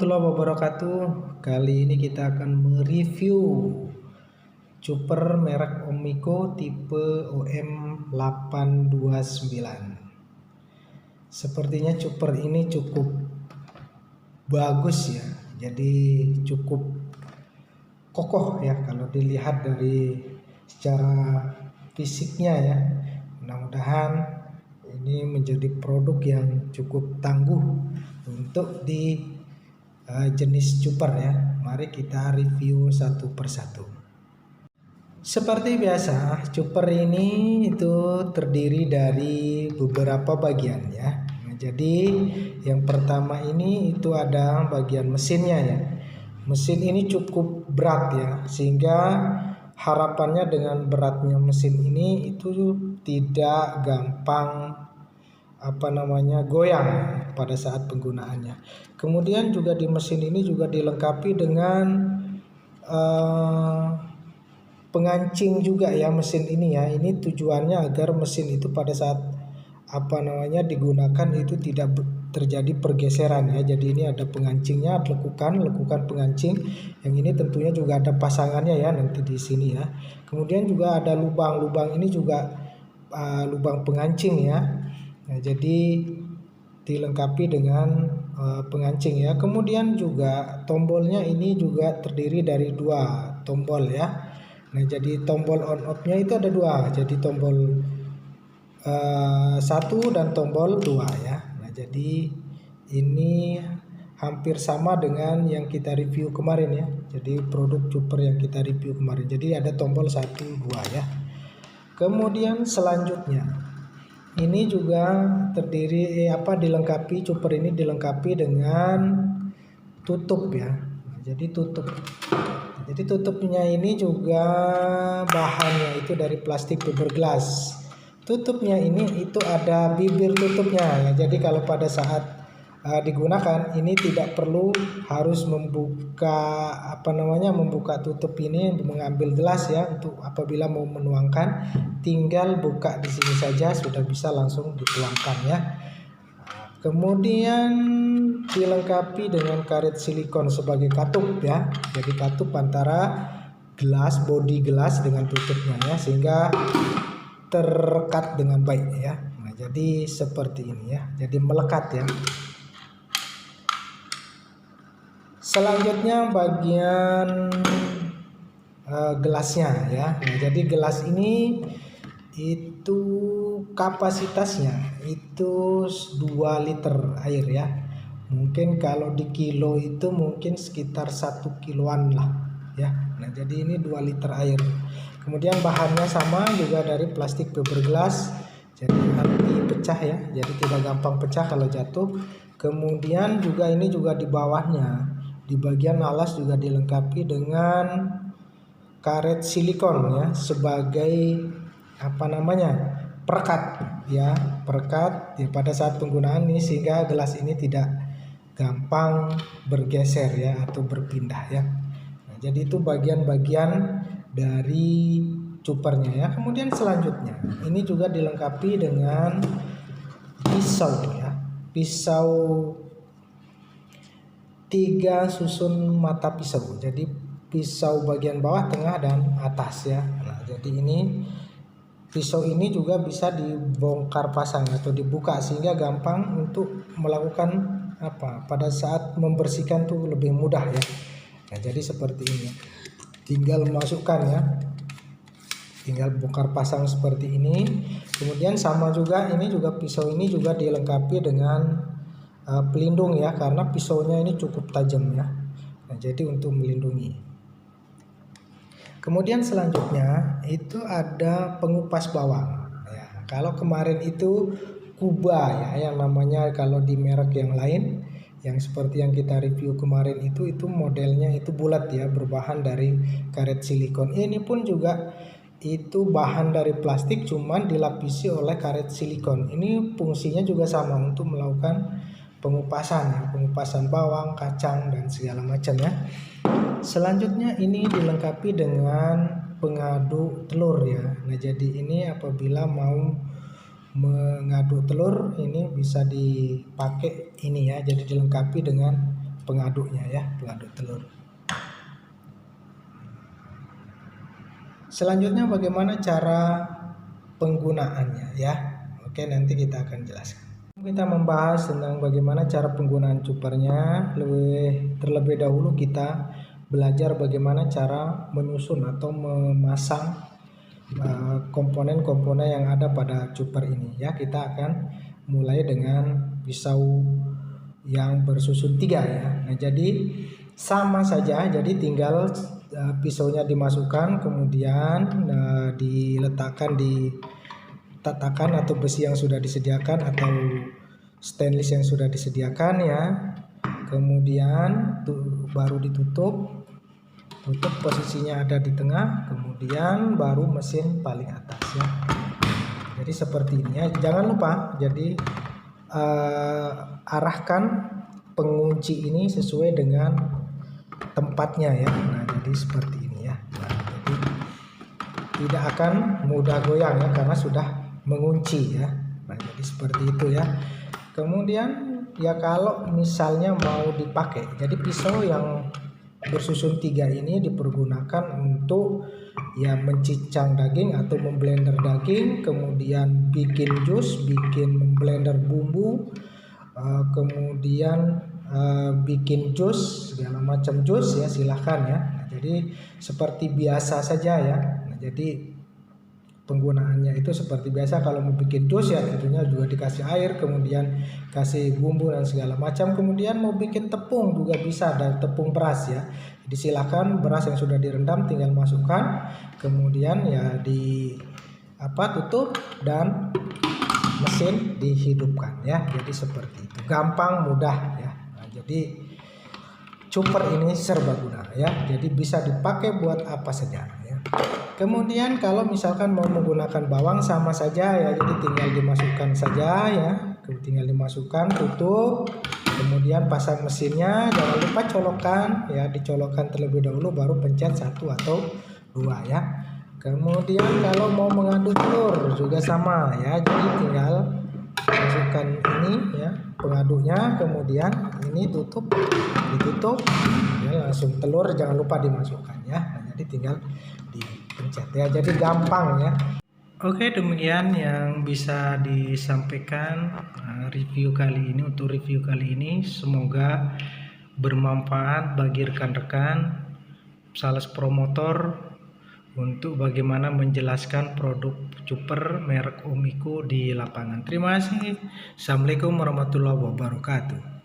warahmatullahi wabarakatuh. Kali ini kita akan mereview chopper merek Omiko tipe OM829. Sepertinya chopper ini cukup bagus ya. Jadi cukup kokoh ya kalau dilihat dari secara fisiknya ya. Mudah-mudahan ini menjadi produk yang cukup tangguh untuk di jenis chopper ya. Mari kita review satu persatu. Seperti biasa, chopper ini itu terdiri dari beberapa bagian ya. Nah, jadi yang pertama ini itu ada bagian mesinnya ya. Mesin ini cukup berat ya, sehingga harapannya dengan beratnya mesin ini itu tidak gampang goyang pada saat penggunaannya. Kemudian juga di mesin ini juga dilengkapi dengan pengancing juga ya mesin ini ya. Ini tujuannya agar mesin itu pada saat digunakan itu tidak terjadi pergeseran ya. Jadi ini ada pengancingnya, lekukan pengancing. Yang ini tentunya juga ada pasangannya ya nanti di sini ya. Kemudian juga ada lubang-lubang ini juga lubang pengancing ya. Nah, jadi dilengkapi dengan pengancing ya. Kemudian juga tombolnya ini juga terdiri dari dua tombol ya. Nah, jadi tombol on off-nya itu ada dua. Jadi tombol 1 dan tombol 2 ya. Nah, jadi ini hampir sama dengan yang kita review kemarin ya. Jadi produk chopper yang kita review kemarin. Jadi ada tombol 1, 2 ya. Kemudian selanjutnya ini juga dilengkapi chopper ini dilengkapi dengan tutup ya. Nah, jadi tutupnya ini juga bahannya itu dari plastik fiberglass. Tutupnya ini itu ada bibir tutupnya ya. Jadi kalau pada saat digunakan ini tidak perlu harus membuka tutup ini untuk mengambil gelas ya. Untuk apabila mau menuangkan tinggal buka di sini saja sudah bisa langsung dituangkan ya. Kemudian dilengkapi dengan karet silikon sebagai katup ya. Jadi katup antara body gelas dengan tutupnya ya, sehingga terrekat dengan baik ya. Nah, jadi seperti ini ya. Jadi melekat ya. Selanjutnya bagian gelasnya ya. Nah, jadi gelas ini itu kapasitasnya itu 2 liter air ya. Mungkin kalau di kilo itu mungkin sekitar 1 kiloan lah ya. Nah, jadi ini 2 liter air. Kemudian bahannya sama juga dari plastik fiberglass. Jadi anti pecah ya. Jadi tidak gampang pecah kalau jatuh. Kemudian juga ini juga di bawahnya, di bagian alas juga dilengkapi dengan karet silikon ya sebagai perekat ya pada saat penggunaan ini, sehingga gelas ini tidak gampang bergeser ya atau berpindah ya. Nah, jadi itu bagian-bagian dari choppernya ya. Kemudian selanjutnya ini juga dilengkapi dengan pisau ya. Pisau 3 susun mata pisau. Jadi pisau bagian bawah, tengah, dan atas ya. Nah, jadi ini pisau ini juga bisa dibongkar pasang atau dibuka sehingga gampang untuk melakukan pada saat membersihkan tuh lebih mudah ya. Nah, jadi seperti ini. Tinggal masukkan ya. Tinggal bongkar pasang seperti ini. Kemudian sama juga ini juga pisau ini juga dilengkapi dengan pelindung ya, karena pisaunya ini cukup tajam ya. Nah, jadi untuk melindungi. Kemudian selanjutnya itu ada pengupas bawang ya. Kalau kemarin itu Kuba ya yang namanya, kalau di merek yang lain yang seperti yang kita review kemarin itu modelnya itu bulat ya, berbahan dari karet silikon. Ini pun juga itu bahan dari plastik cuman dilapisi oleh karet silikon. Ini fungsinya juga sama untuk melakukan pengupasan bawang, kacang, dan segala macam ya. Selanjutnya ini dilengkapi dengan pengaduk telur ya. Nah, jadi ini apabila mau mengaduk telur ini bisa dipakai ini ya. Jadi dilengkapi dengan pengaduknya ya, pengaduk telur. Selanjutnya bagaimana cara penggunaannya ya. Oke, nanti kita akan jelaskan. Kita membahas tentang bagaimana cara penggunaan choppernya. Terlebih dahulu kita belajar bagaimana cara menyusun atau memasang komponen-komponen yang ada pada chopper ini ya. Kita akan mulai dengan pisau yang bersusun 3 ya. Nah, jadi sama saja, jadi tinggal pisaunya dimasukkan, kemudian diletakkan di tatakan atau besi yang sudah disediakan atau stainless yang sudah disediakan ya. Kemudian baru ditutup. Tutup posisinya ada di tengah, kemudian baru mesin paling atas ya. Jadi seperti ini ya. Jangan lupa, jadi arahkan pengunci ini sesuai dengan tempatnya ya. Nah, jadi seperti ini ya. Nah, jadi tidak akan mudah goyang ya karena sudah mengunci ya. Nah, jadi seperti itu ya. Kemudian ya kalau misalnya mau dipakai, jadi pisau yang bersusun 3 ini dipergunakan untuk ya mencincang daging atau memblender daging, kemudian bikin jus, bikin blender bumbu, kemudian bikin jus, segala macam jus ya, silahkan ya. Nah, jadi seperti biasa saja ya. Nah, jadi penggunaannya itu seperti biasa. Kalau mau bikin jus ya tentunya juga dikasih air, kemudian kasih bumbu dan segala macam. Kemudian mau bikin tepung juga bisa, dan tepung beras ya. Jadi silakan, beras yang sudah direndam tinggal masukkan, kemudian ya tutup dan mesin dihidupkan ya. Jadi seperti itu, gampang, mudah ya. Nah, jadi chopper ini serbaguna ya. Jadi bisa dipakai buat apa saja ya. Kemudian kalau misalkan mau menggunakan bawang sama saja ya, jadi tinggal dimasukkan saja ya, tinggal dimasukkan, tutup, kemudian pasang mesinnya, jangan lupa colokkan ya, dicolokkan terlebih dahulu baru pencet 1 atau 2 ya. Kemudian kalau mau mengaduk telur juga sama ya, jadi tinggal masukkan ini ya, pengaduknya, kemudian ini ditutup ya, langsung telur jangan lupa dimasukkan ya. Nah, jadi tinggal dipencet ya, jadi gampang ya. Oke, demikian yang bisa disampaikan review kali ini. Untuk review kali ini semoga bermanfaat bagi rekan-rekan sales promotor untuk bagaimana menjelaskan produk chopper merek Omiko di lapangan. Terima kasih. Assalamualaikum warahmatullahi wabarakatuh.